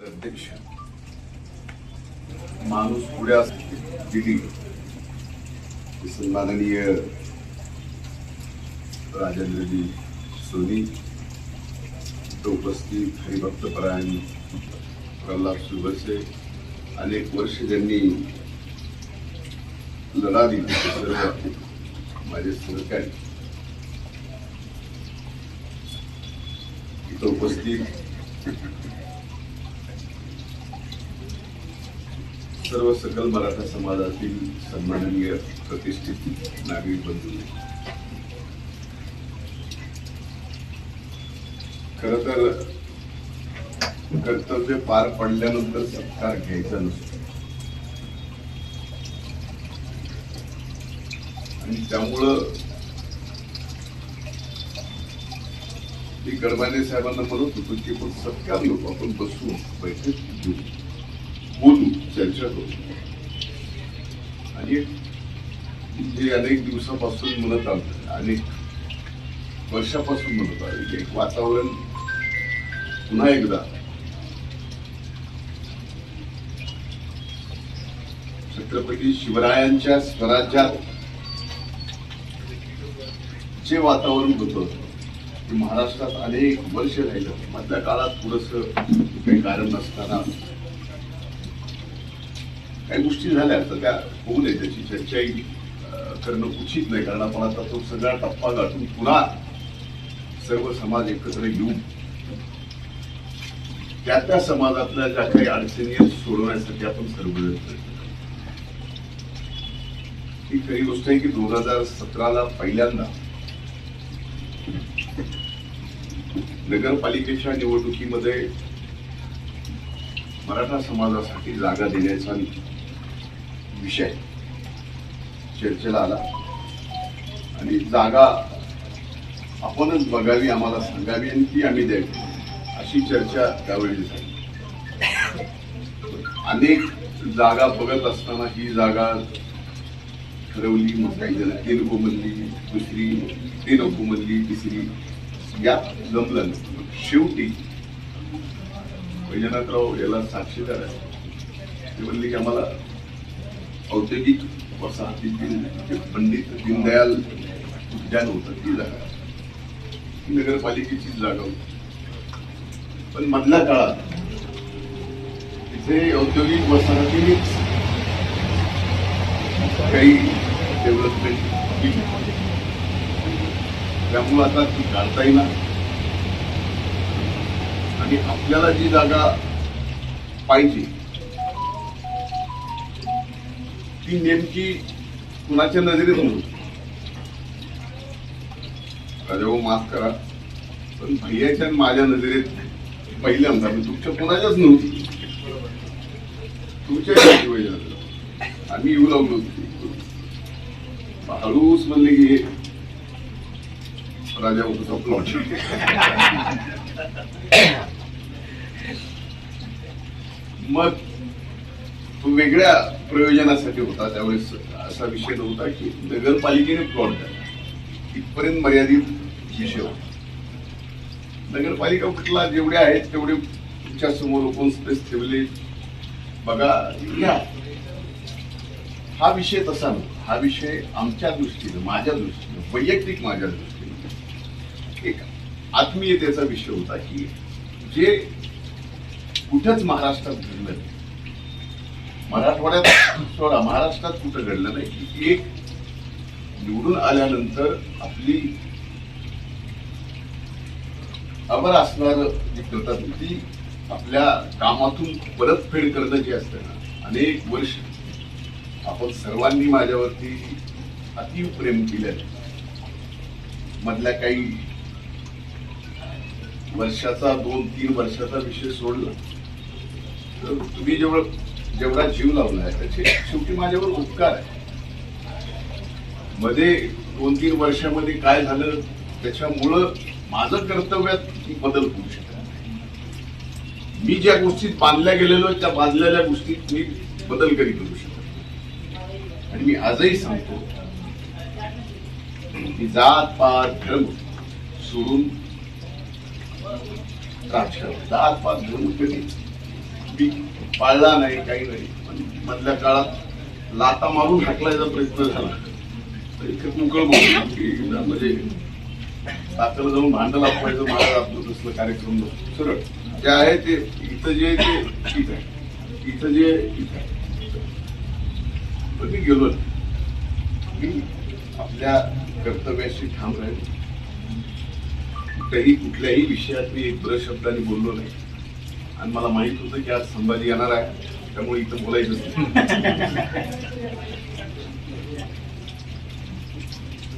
अध्यक्ष माणूस पुढे दिली सन्माननीय राजेंद्रजी सोनी, उपस्थित हरिभक्तपरायण प्रल्हाद सुरवसे, अनेक वर्ष ज्यांनी लढा दिली सर्व माझे सहकारी इथं उपस्थित सर्व सकल मराठा समाजातील सन्माननीय प्रतिष्ठित नागरिक बंधू, खरं तर कर्तव्य पार पडल्यानंतर सत्कार घ्यायचा नसतो आणि त्यामुळं मी गडमाने साहेबांना म्हणत होतो की आपण सत्कार नको, आपण बसू, बैठक घेऊ, बोलू, चर्चा करू. आणि जे अनेक दिवसापासून म्हणत आलो, अनेक वर्षापासून म्हणत आलो, एक वातावरण पुन्हा एकदा छत्रपती शिवरायांच्या स्वराज्यात जे वातावरण होतं ते महाराष्ट्रात अनेक वर्ष राहिलं. मधल्या काळात थोडस काही कारण नसताना काही गोष्टी झाल्या, तर त्या होऊ नये त्याची चर्चाही करणं उचित नाही, कारण आपण आता तो सगळा टप्पा गाठून पुन्हा सर्व समाज एकत्र येऊन त्या समाजातल्या ज्या काही अडचणी सोडवण्यासाठी आपण सर्व ही खरी गोष्ट आहे की 2017ला पहिल्यांदा नगरपालिकेच्या निवडणुकीमध्ये मराठा समाजासाठी जागा देण्याचा विषय चर्चेला आला आणि जागा आपणच बघावी, आम्हाला सांगावी आणि ती आम्ही द्यावी अशी चर्चा त्यावेळी झाली. अनेक जागा बघत असताना ही जागा ठरवली, मग काही जण ती नको म्हणली, दुसरी ती नको म्हणली, तिसरी यात जमलं. शेवटी वैजनाथराव याला साक्षीदार आहे, ते म्हणले की आम्हाला औद्योगिक वसाहतीतील पंडित दीनदयाल उद्यान होतं ती जागा, नगरपालिकेची जागा होती. पण मधल्या काळात तिथे औद्योगिक वसाहतीनेच काही डेव्हलपमेंट केली, त्यामुळे आता ती काढता येईल आणि आपल्याला जी जागा पाहिजे ती नेमकी कुणाच्या नजरेत नव्हती. राजाभाऊ माफ करा, पण भैयाच्या माझ्या नजरेत पहिल्यांदा तुमच्या कुणाच्याच नव्हती, तुमच्या आम्ही येऊ लागलो होतो. हळूच म्हणले की राजाभाऊचा प्लॉट मग तो वेगळ्या प्रयोजनासाठी होता. त्यावेळेस असा विषय नव्हता की नगरपालिकेने प्लॉट द्यावा, इथपर्यंत मर्यादित विषय होता. नगरपालिका कुठला जेवढे आहेत तेवढे तुमच्या समोर ओपन स्पेस ठेवले, बघा घ्या. हा विषय तसा नव्हता. हा विषय आमच्या दृष्टीने, माझ्या दृष्टीने, वैयक्तिक माझ्या दृष्टीने एक आत्मीयतेचा विषय होता की जे कुठंच महाराष्ट्रात घडलं नाही, मराठवाड्यात सोडा, महाराष्ट्रात कुठं घडलं नाही की एक निवडून आल्यानंतर आपली अमर असणार जी करतात ती आपल्या कामातून परतफेड करणं जे असतं ना, अनेक वर्ष आपण सर्वांनी माझ्यावरती अतीव प्रेम केलं. मधल्या काही वर्षाचा 2-3 वर्षाचा विषय सोडला तर तुम्ही जेवढा जीव लावलाय त्याचे शेवटी माझ्यावर उपकार आहे. मध्ये 2-3 वर्षामध्ये काय झालं त्याच्यामुळं माझं कर्तव्यात बदल होऊ शकत नाही. मी ज्या गोष्टीत बांधल्या गेलेलो त्या बांधलेल्या गोष्टीत मी बदल कधी करू शकत नाही. आणि मी आजही सांगतो की जात पात धर्म सोडून राजकारण, जात पात धर्म कधी मी पाळला नाही, काही नाही. पण मधल्या काळात लाता मारून हाकलायचा प्रयत्न झाला. मोकळ म्हणजे ताकद जाऊन भांडण लावायचं मला आपलं तसलं कार्यक्रम सरळ जे आहे ते इथं जे ते ठीक आहे, इथं जे इथं आहे. पण मी गेलो मी आपल्या कर्तव्याशी ठाम राहील. कुठल्याही विषयात मी एक ब्र शब्दाने बोललो नाही. आणि मला माहित होतं की आज संभाजी येणार आहे, त्यामुळे इथं बोलायचं.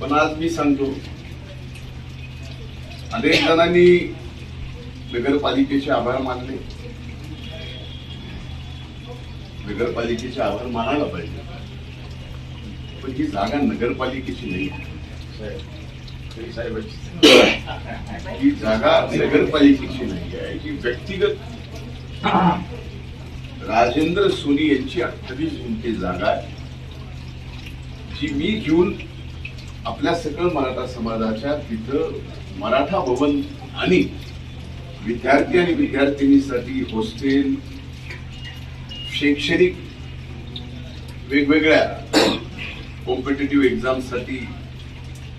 पण आज मी सांगतो, अनेक जणांनी नगरपालिकेचे आभार मानले. नगरपालिकेचे आभार मानायला पाहिजे, पण ही जागा नगरपालिकेची नाही. ही जागा नगरपालिकेची नाही आहे, ही व्यक्तिगत राजेंद्र सोनी यांची 28 गुंठे जागा आहे, जी मी घेऊन आपल्या सकल मराठा समाजाच्या तिथं मराठा भवन आणि विद्यार्थी आणि विद्यार्थिनीसाठी हॉस्टेल, शैक्षणिक वेगवेगळ्या कॉम्पिटेटिव्ह एक्झामसाठी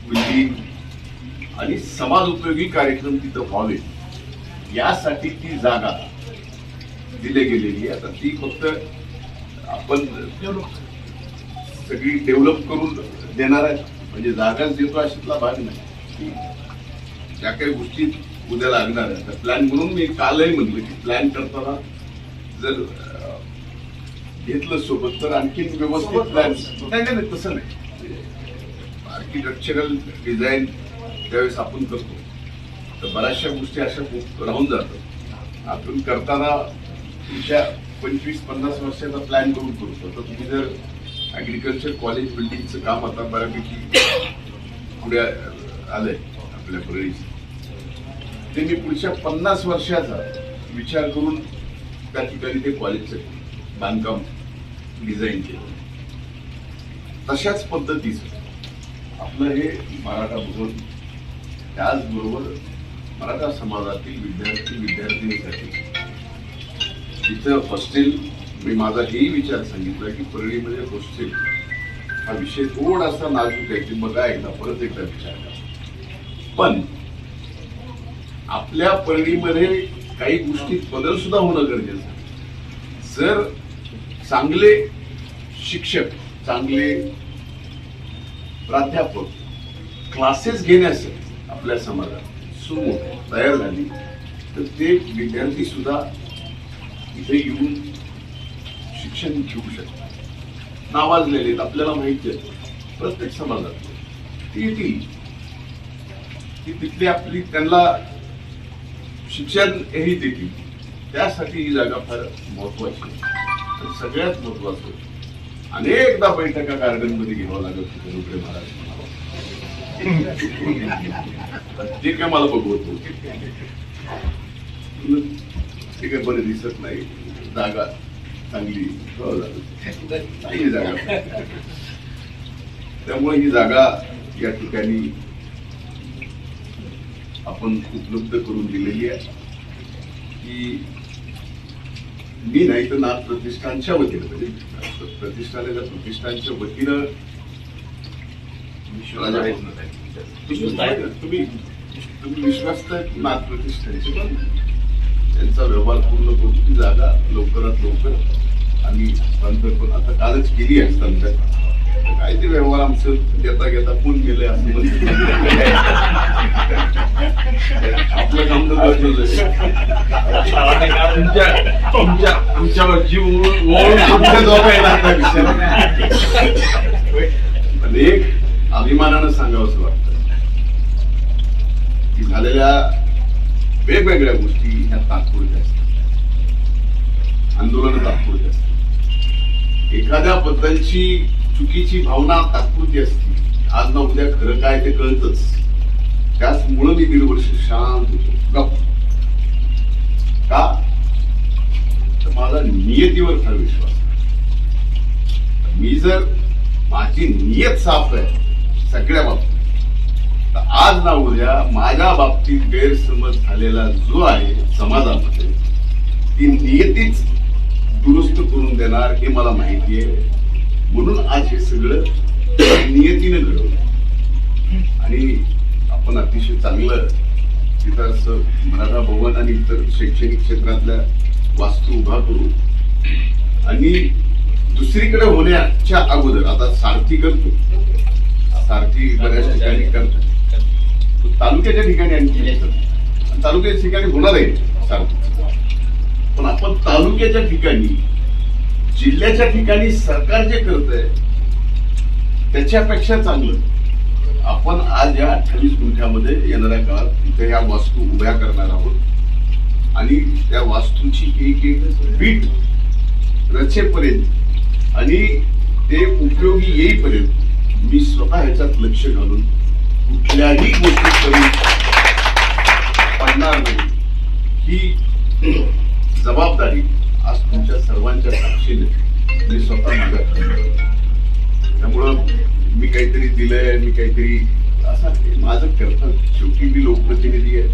बिल्डिंग आणि समाज उपयोगी कार्यक्रम तिथं व्हावे यासाठी ती जागा दिली गेलेली आहे. आता ती फक्त आपण सगळी डेव्हलप करून देणार आहे, म्हणजे जागाच देतो अशातला भाग नाही. ज्या काही गोष्टी उद्या लागणार आहेत प्लॅन, म्हणून मी कालही म्हटलं की प्लॅन करताना जर घेतलं सोबत तर आणखी व्यवस्थित प्लॅन. नाही तसं नाही. आर्किटेक्चरल डिझाईन ज्यावेळेस आपण करतो तर बऱ्याचशा गोष्टी अशा राहून जातात. आपण करताना तुमच्या 25-50 वर्षाचा प्लॅन करून करतो. तर तुम्ही जर ऍग्रिकल्चर कॉलेज बिल्डिंगचं काम आता बऱ्यापैकी पुढे आलंय आपल्या परळीचं, ते मी पुढच्या 50 वर्षाचा विचार करून त्या ठिकाणी ते कॉलेजचं बांधकाम डिझाईन केलं. तशाच पद्धतीचं आपलं हे मराठा भवन, त्याचबरोबर मराठा समाजातील विद्यार्थी विद्यार्थिनीसाठी तिथं हॉस्टेल. मी माझा हेही विचार सांगितला की परळीमध्ये हॉस्टेल हा विषय थोडासा नाजूक आहे, की बघा एकदा परत एकदा विचार करा. पण आपल्या परळीमध्ये काही गोष्टीत बदल सुद्धा होणं गरजेचं आहे. जर चांगले शिक्षक, चांगले प्राध्यापक क्लासेस घेण्यासाठी आपल्या समाजात सुमो तयार झाली तर ते विद्यार्थी सुद्धा इथे येऊन शिक्षण घेऊ शकतात. नावाजलेले आपल्याला माहिती आहे प्रत्येक समाजात ती येतील, ती तिथली आपली त्यांना शिक्षण हेही देतील. त्यासाठी ही जागा फार महत्वाची आणि सगळ्यात महत्वाचं अनेकदा बैठका गार्डन मध्ये घ्यावं लागत होतं रुपये महाराज. जे काय मला बघवतो ते काय बरं दिसत नाही, जागा चांगली नाही जागा. त्यामुळे ही जागा या ठिकाणी आपण उपलब्ध करून दिलेली आहे की मी नाही तर नाथ प्रतिष्ठानच्या वतीनं, म्हणजे प्रतिष्ठानाच्या वतीनं तुम्ही विश्वास नाथ प्रतिष्ठानचे पण त्यांचा व्यवहार पूर्ण करून ती जागा लवकरात लवकर आम्ही हस्तांतर करून आता कालच केली हस्तांतर. काय ते व्यवहार आमचं घेता घेता कोण गेलंय असं आपलं काम तर आमच्यावर जीव एक अभिमानानं सांगावं असं वाटतं की झालेल्या वेगवेगळ्या गोष्टी ह्या तात्पुरत्या असतात, आंदोलन तात्पुरते असतात. एखाद्याबद्दलची चुकीची भावना तात्पुरती असते, आज ना उद्या खरं काय ते कळतच. त्याचमुळं मी 1.5 वर्ष शांत होतो. का तर माझा नियतीवर फार विश्वास आहे. मी जर माझी नियत साफ आहे सगळ्या बाबतीत, तर आज ना उद्या माझ्या बाबतीत गैरसमज झालेला जो आहे समाजामध्ये, ती नियतीच देणार हे मला माहिती आहे. म्हणून आज हे सगळं नियतीनं घडवलं आणि आपण अतिशय चांगलं तिथं असं मराठा भवन आणि इतर शैक्षणिक क्षेत्रातल्या वास्तू उभा करू. आणि दुसरीकडे होण्याच्या अगोदर आता सारथी करतो, सारथी बऱ्याच ठिकाणी करतात, तालुक्याच्या ठिकाणी आणखी तालुक्याच्या ठिकाणी होणार आहे सारथी. पण आपण तालुक्याच्या ठिकाणी जिल्ह्याच्या ठिकाणी सरकार जे करत आहे त्याच्यापेक्षा चांगलं आपण आज या 28 गुंठ्यामध्ये येणाऱ्या काळात इथे या वास्तू उभ्या करणार आहोत. आणि त्या वास्तूची एक एक बीट रचेपर्यंत आणि ते उपयोगी येईपर्यंत मी स्वतः ह्याच्यात लक्ष घालून कुठल्याही गोष्टी करून पडणार नाही ही जबाबदारी आज तुमच्या सर्वांच्या साक्षीने मी स्वतः मागत. त्यामुळं मी काहीतरी दिलंय, मी काहीतरी असं माझं कर्तव्य. शेवटी मी लोकप्रतिनिधी आहे.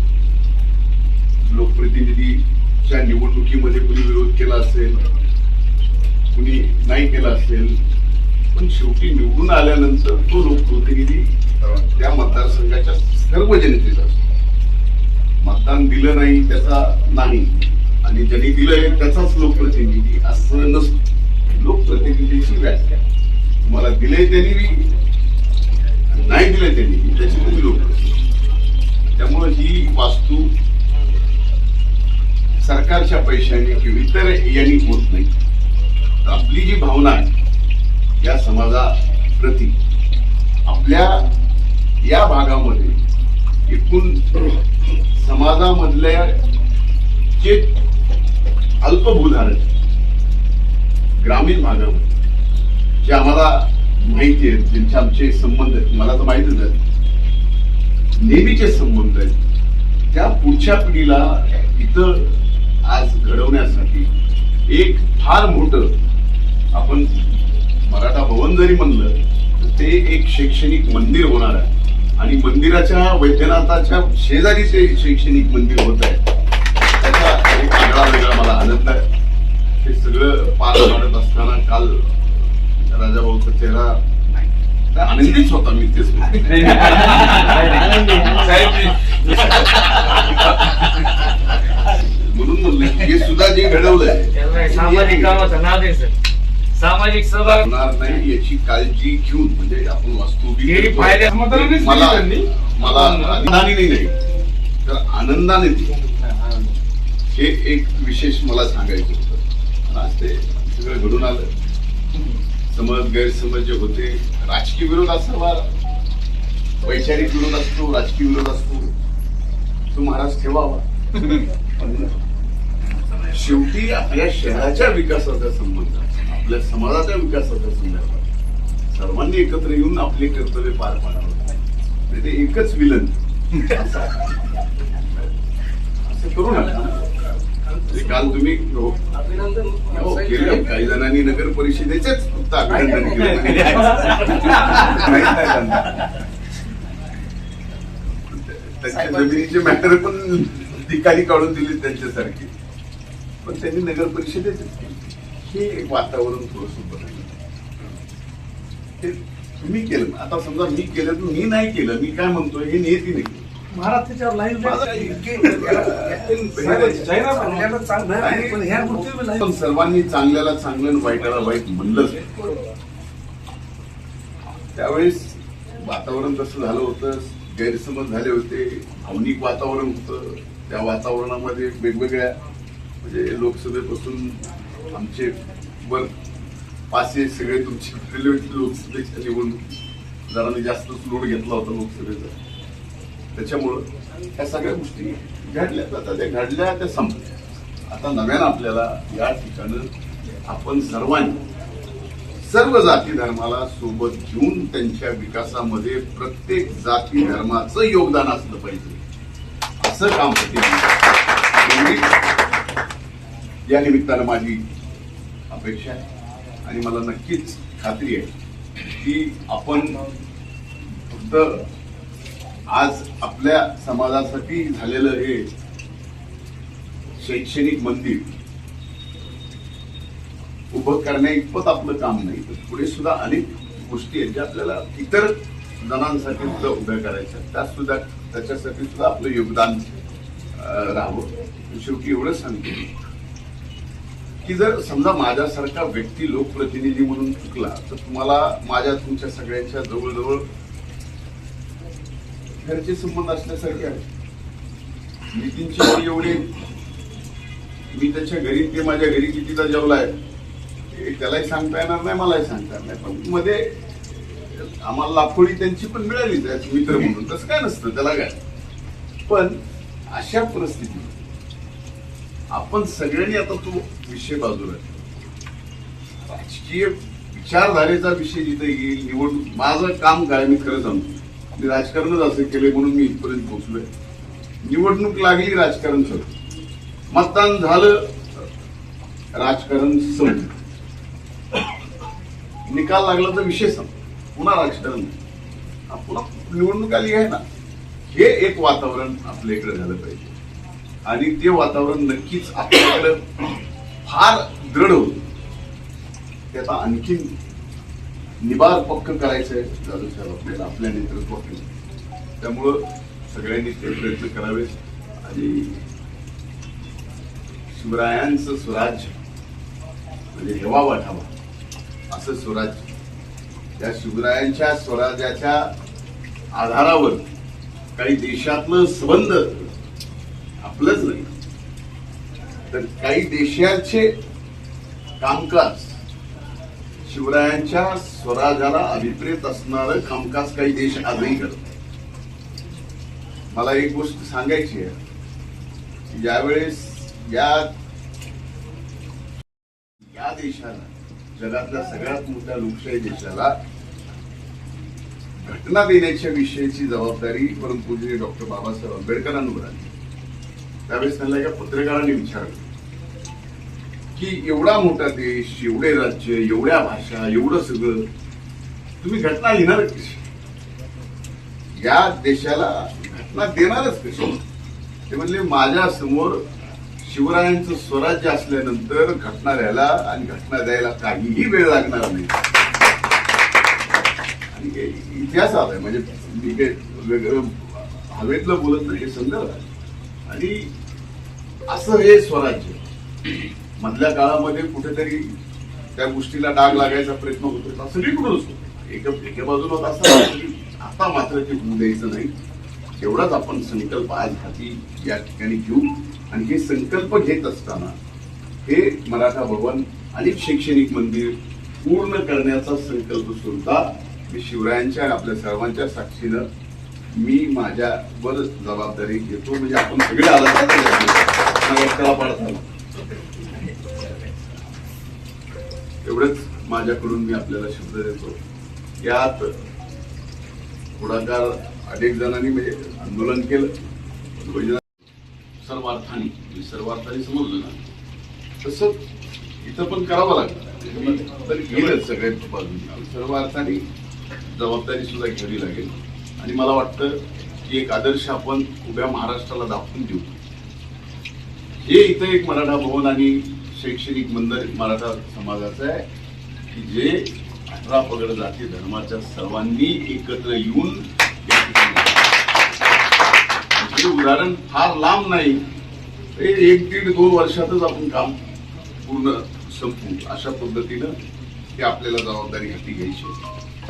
लोकप्रतिनिधीच्या निवडणुकीमध्ये कुणी विरोध केला असेल, कुणी नाही केला असेल, पण शेवटी निवडून आल्यानंतर तो लोकप्रतिनिधी त्या मतदारसंघाच्या सर्व जनतेचा असतो. मतदान दिलं नाही त्याचा नाही आणि ज्यांनी दिलंय त्याचाच लोकप्रतिनिधी असं नसतं. लोकप्रतिनिधीची व्याख्या तुम्हाला दिलंय त्यांनी, नाही दिलंय त्यांनी, त्याची तुम्ही लोकप्रतिनिधी. त्यामुळे ही वास्तू सरकारच्या पैशाने किंवा इतर यांनी होत नाही. तर आपली जी भावना आहे या समाजाप्रती, आपल्या या भागामध्ये एकूण समाजामधल्या जे अल्पभूधारक ग्रामीण भागामध्ये जे आम्हाला माहिती आहेत, ज्यांचे आमचे संबंध आहेत, मला तर माहितीच आहे, नेहमीचे संबंध आहेत, त्या पुढच्या पिढीला इथं आज घडवण्यासाठी एक फार मोठं आपण मराठा भवन जरी म्हणलं तर ते एक शैक्षणिक मंदिर होणार आहे. आणि मंदिराच्या वैद्यनाथाच्या शेजारी ते शैक्षणिक मंदिर होत आहे. त्याचा एक आगळा वेगळा मला आनंद आहे. हे सगळं पार पाडत असताना काल राजाभाऊचा चेहरा आनंदीच होता. मी तेच म्हणून म्हणलं हे सुद्धा जे घडवलंय सामाजिक कामाचा नाद आहे सर. सामाजिक सहभाग होणार नाही याची काळजी घेऊन म्हणजे आपण वास्तू मला आनंदाने नाही तर आनंदाने हे एक विशेष मला सांगायचं होतं. आज ते सगळं घडून आलं. समज गैरसमज जे होते, राजकीय विरोध असावा, वैचारिक विरोध असतो, राजकीय विरोध असतो, तो महाराज ठेवावा. शेवटी आपल्या शहराच्या विकासाचा संबंध, आपल्या समाजाच्या विकासाच्या संदर्भात सर्वांनी एकत्र येऊन आपले कर्तव्य पार पाडावे. ते एकच विलन असं करू नका. काल तुम्ही केलं, काही जणांनी नगर परिषदेचेच फक्त अभिनंदन केलं. त्यांच्या जमिनीचे मॅटर पण ठिकाणी काढून दिले त्यांच्यासारखी, पण त्यांनी नगर परिषदेच केली. हे एक वातावरण थोडंसं बदललं. हे तुम्ही केलं. आता समजा मी केलं तर मी नाही केलं, मी काय म्हणतोय हे नियती नाही. महाराज त्याच्यावर पण सर्वांनी चांगल्याला चांगलं आणि वाईटाला वाईट म्हणलंच. त्यावेळेस वातावरण तसं झालं होतं, गैरसमज झाले होते, भावनिक वातावरण होतं. त्या वातावरणामध्ये वेगवेगळ्या म्हणजे लोकसभेपासून आमचे वर पासे सगळे तुमचे फिरले होते. लोकसभेच्या निवडणूक जरा मी जास्तच लोड घेतला होता लोकसभेचा. त्याच्यामुळं ह्या सगळ्या गोष्टी घडल्या. आता त्या घडल्या, त्या संपल्या. आता नव्यानं आपल्याला या ठिकाणी आपण सर्वांनी सर्व जाती धर्माला सोबत घेऊन त्यांच्या विकासामध्ये प्रत्येक जाती धर्माचं योगदान असलं पाहिजे असं काम या निमित्तानं माझी अपेक्षा आहे. आणि मला नक्कीच खात्री आहे की आपण फक्त आज आपल्या समाजासाठी झालेलं हे शैक्षणिक मंदिर उभं करण्या इतपत आपलं काम नाही, तर पुढे सुद्धा अनेक गोष्टी आहेत ज्या आपल्याला इतर जणांसाठी सुद्धा उभ्या करायच्या, त्याच्यासाठी सुद्धा आपलं योगदान राहावं. शेवटी एवढंच सांगतो की जर समजा माझ्यासारखा व्यक्ती लोकप्रतिनिधी म्हणून चुकला तर तुम्हाला तुमच्या सगळ्यांच्या जवळजवळ घरचे संबंध असल्यासारखे आहे. नितीनची घरी एवढे, मी त्याच्या घरी, ते माझ्या घरी कितीदा जेवलाय त्यालाही सांगता येणार नाही, मलाही सांगता येणार नाही. पण मध्ये आम्हाला लाखोळी त्यांची पण मिळालीच आहे मित्र म्हणून, तसं काय नसतं त्याला काय. पण अशा परिस्थितीत आपण सगळ्यांनी आता तो विषय बाजूला, राजकीय विचारधारेचा विषय जिथे येईल, निवडणूक, माझं काम काय, मी खरं सांगतो, मी राजकारणच असं केलंय म्हणून मी इथपर्यंत पोहोचलोय. निवडणूक लागली, राजकारण संपलं, मतदान झालं, राजकारण संपलं, निकाल लागला तर विषय संपला, पुन्हा राजकारण, पुन्हा निवडणूक आली आहे ना. हे एक वातावरण आपल्या इकडे झालं पाहिजे आणि ते वातावरण नक्कीच आपल्याकडे फार दृढ होतं. ते आता आणखीन निबार पक्क करायचंय जाधव साहेब आपल्याला, आपल्या नेतृत्वाखाली. त्यामुळं सगळ्यांनी ते प्रयत्न करावेत आणि शिवरायांचं स्वराज्य म्हणजे हेवा वाटावा असं स्वराज्य, त्या शिवरायांच्या स्वराज्याच्या आधारावर काही देशातलं संबंध आपलंच नाही तर काही देशाचे कामकाज, शिवरायांच्या स्वराज्याला अभिप्रेत असणारं कामकाज काही देश आजही करतात. मला एक गोष्ट सांगायची आहे की ज्यावेळेस या देशाला, जगातल्या सगळ्यात मोठ्या लोकशाही देशाला घटना देण्याच्या विषयीची जबाबदारी परमपूज्य डॉक्टर बाबासाहेब आंबेडकरांवर आली, त्यावेळेस त्यांना एका पत्रकाराने विचारलं की एवढा मोठा देश, एवढे राज्य, एवढ्या भाषा, एवढं सगळं, तुम्ही घटना लिहिणार कशी, या देशाला घटना देणारच कशी. ते म्हणले माझ्या समोर शिवरायांचं स्वराज्य असल्यानंतर घटना लिहायला आणि घटना द्यायला काहीही वेळ लागणार नाही. आणि इतिहास आलाय, म्हणजे मी काही वेगळं हवेतलं बोलत नाही, हे संदर्भ आहे. आणि असं हे स्वराज्य मधल्या काळामध्ये कुठेतरी त्या गोष्टीला डाग लागायचा प्रयत्न होत होता, सगळीकडूनच होतो, एका बाजूला होता. असं आता मात्र ते होऊ द्यायचं नाही. एवढाच आपण संकल्प आज हाती या ठिकाणी घेऊ आणि हे संकल्प घेत असताना हे मराठा भवन आणि शैक्षणिक मंदिर पूर्ण करण्याचा संकल्प सुद्धा मी शिवरायांच्या आपल्या सर्वांच्या साक्षीनं मी माझ्यावर जबाबदारी घेतो. म्हणजे आपण सगळे आला पाडता एवढंच माझ्याकडून मी आपल्याला शब्द देतो. यात पुढाकार अनेक जणांनी म्हणजे आंदोलन केलं, सर्वार्थाने समजलं ना, तसं इथं पण करावं लागतं. तर गेलंच सगळ्यांच्या बाजूने, सर्व अर्थाने जबाबदारी सुद्धा घ्यावी लागेल. आणि मला वाटतं की एक आदर्श आपण उभ्या महाराष्ट्राला दाखवून देऊ. हे इथं एक मराठा भवन आणि शैक्षणिक मंदिर मराठा समाजाचं आहे की जे 18 पगड जाती धर्माच्या सर्वांनी एकत्र येऊन, हे उदाहरण फार लांब नाही, 1-1.5-2 वर्षातच आपण काम पूर्ण संपवू अशा पद्धतीनं ती आपल्याला जबाबदारी हाती घ्यायची आहे.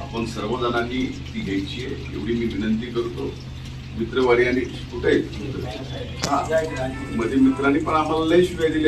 आपण सर्वजणांनी ती घ्यायची आहे एवढी मी विनंती करतो. मित्रवारी आणि कुठे आहेत मध्ये मित्रांनी पण आम्हाला लय शिवाय दिल्या.